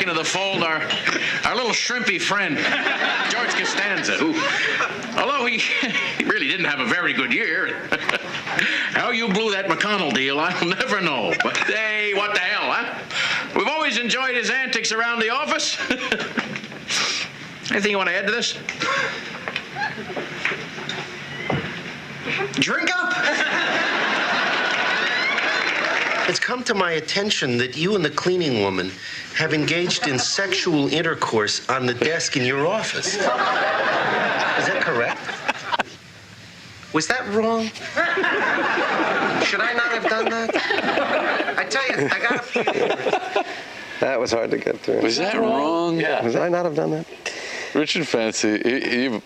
back into the fold our little shrimpy friend, George Costanza, who, although he really didn't have a very good year, how you blew that McConnell deal, I'll never know. But hey, what the hell, huh? We've always enjoyed his antics around the office. Anything you want to add to this? Drink up! It's come to my attention that you and the cleaning woman have engaged in sexual intercourse on the desk in your office. Is that correct? Was that wrong? Should I not have done that? I tell you, I got a feeling. That was hard to get through. Was that wrong? Yeah. Was I not have done that? Richard Fancy,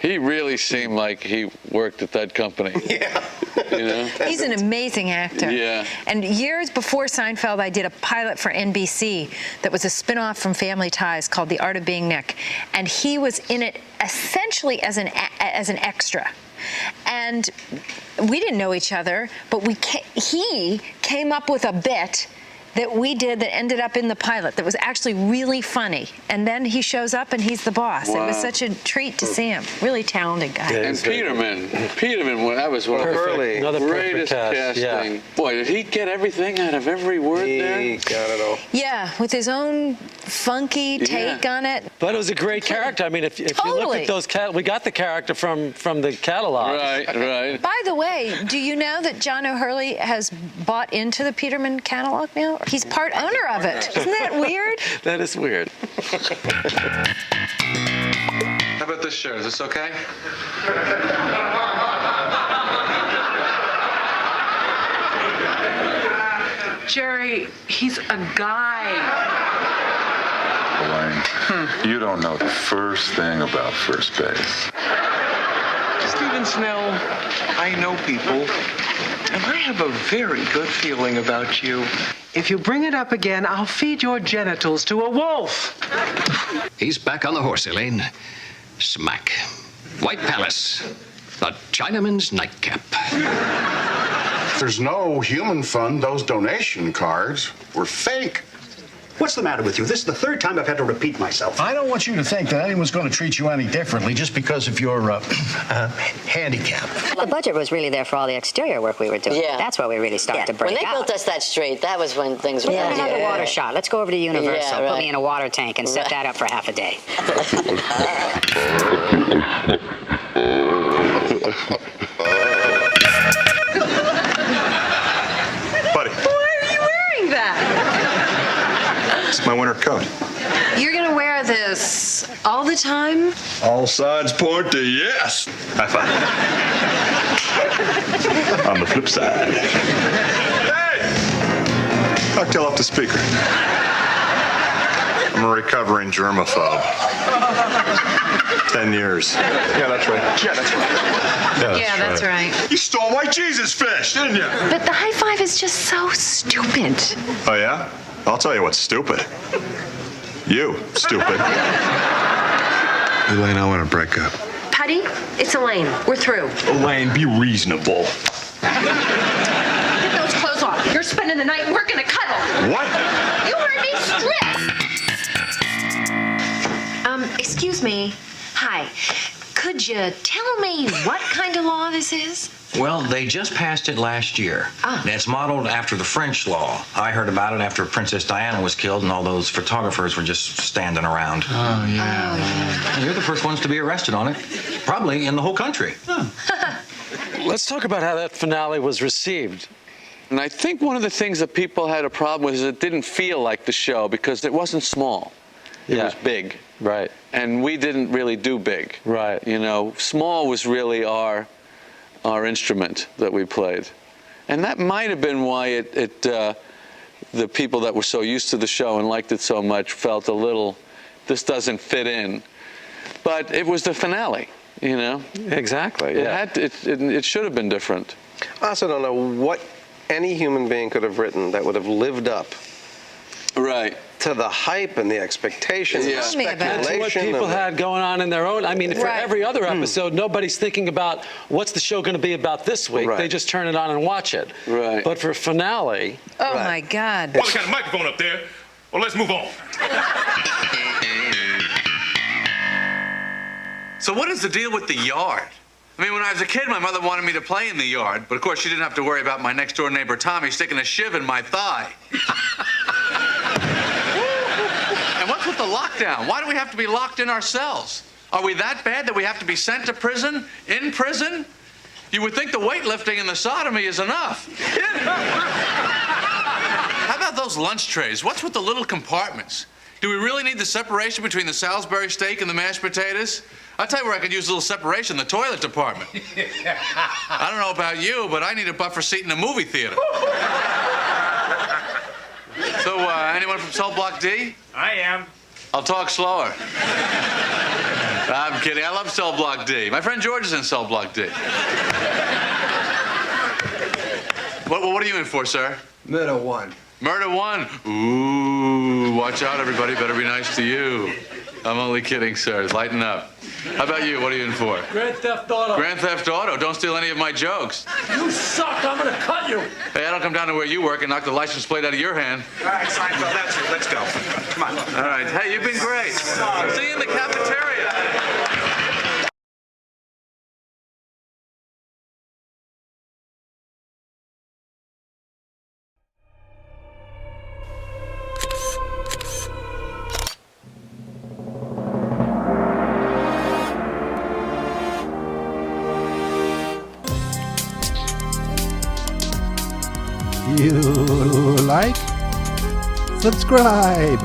he really seemed like he worked at that company. Yeah. You know? He's an amazing actor. Yeah. And years before Seinfeld, I did a pilot for NBC that was a spin-off from Family Ties called The Art of Being Nick. And he was in it essentially as an extra. And we didn't know each other, but he came up with a bit that we did that ended up in the pilot that was actually really funny. And then he shows up and he's the boss. Wow. It was such a treat to see him. Really talented guy. And Peterman, that was one of the greatest casting. Yeah. Boy, did he get everything out of every word there? He got it all. Yeah, with his own funky take on it. But it was a great character. I mean, if you look at those, we got the character from the catalog. Right. By the way, do you know that John O'Hurley has bought into the Peterman catalog now? He's part owner of it. Isn't that weird? That is weird. How about this shirt? Is this okay? Jerry, he's a guy. Elaine, you don't know the first thing about first base. Stephen Snell, I know people, and I have a very good feeling about you. If you bring it up again, I'll feed your genitals to a wolf. He's back on the horse, Elaine. Smack. White Palace. The Chinaman's nightcap. There's no human fund. Those donation cards were fake. What's the matter with you? This is the third time I've had to repeat myself. I don't want you to think that anyone's going to treat you any differently just because of your handicap. The budget was really there for all the exterior work we were doing. Yeah. That's where we really started to break When they out. built us that street, that was when things were... Yeah, another water shot. Let's go over to Universal. Yeah, right. Put me in a water tank and set that up for half a day. Buddy. Why are you wearing that? It's my winter coat. You're going to wear this all the time? All signs point to yes. High five. On the flip side. Hey! Cocktail off the speaker. I'm a recovering germaphobe. 10 years. Yeah, that's right. Yeah, that's right. Yeah, that's right. You stole my Jesus fish, didn't you? But the high five is just so stupid. Oh, yeah? I'll tell you what's stupid. You, stupid. Elaine, I want to break up. Putty, it's Elaine. We're through. Elaine, be reasonable. Get those clothes off. You're spending the night and we're going to cuddle. What? You heard me. Strip. Excuse me. Hi. Could you tell me what kind of law this is? Well, they just passed it last year. Ah. And it's modeled after the French law. I heard about it after Princess Diana was killed and all those photographers were just standing around. Oh, yeah. And you're the first ones to be arrested on it, probably in the whole country. Let's talk about how that finale was received. And I think one of the things that people had a problem with is it didn't feel like the show because it wasn't small. It was big. Right. And we didn't really do big. Right. You know, small was really our instrument that we played. And that might have been why the people that were so used to the show and liked it so much felt a little, this doesn't fit in. But it was the finale, you know? Exactly. It should have been different. I also don't know what any human being could have written that would have lived up to the hype and the expectations and the speculation. What people had going on in their own. I mean, for every other episode, nobody's thinking about what's the show going to be about this week. They just turn it on and watch it. Right. But for finale... Oh, my God. What kind of microphone up there? Well, let's move on. So what is the deal with the yard? I mean, when I was a kid, my mother wanted me to play in the yard, but of course she didn't have to worry about my next door neighbor Tommy sticking a shiv in my thigh. And what's with the lockdown? Why do we have to be locked in ourselves? Are we that bad that we have to be sent to prison? In prison? You would think the weightlifting and the sodomy is enough. How about those lunch trays? What's with the little compartments? Do we really need the separation between the Salisbury steak and the mashed potatoes? I'll tell you where I could use a little separation, the toilet department. I don't know about you, but I need a buffer seat in a movie theater. So, anyone from Cell Block D? I am. I'll talk slower. I'm kidding. I love Cell Block D. My friend George is in Cell Block D. What are you in for, sir? Murder 1. Murder 1? Ooh, watch out, everybody. Better be nice to you. I'm only kidding, sir. Lighten up. How about you? What are you in for? Grand Theft Auto. Grand Theft Auto. Don't steal any of my jokes. You suck. I'm going to cut you. Hey, I don't come down to where you work and knock the license plate out of your hand. All right, Seinfeld, that's it. Let's go. Come on. All right. Hey, you've been great. See you in the cafeteria. You like? Subscribe!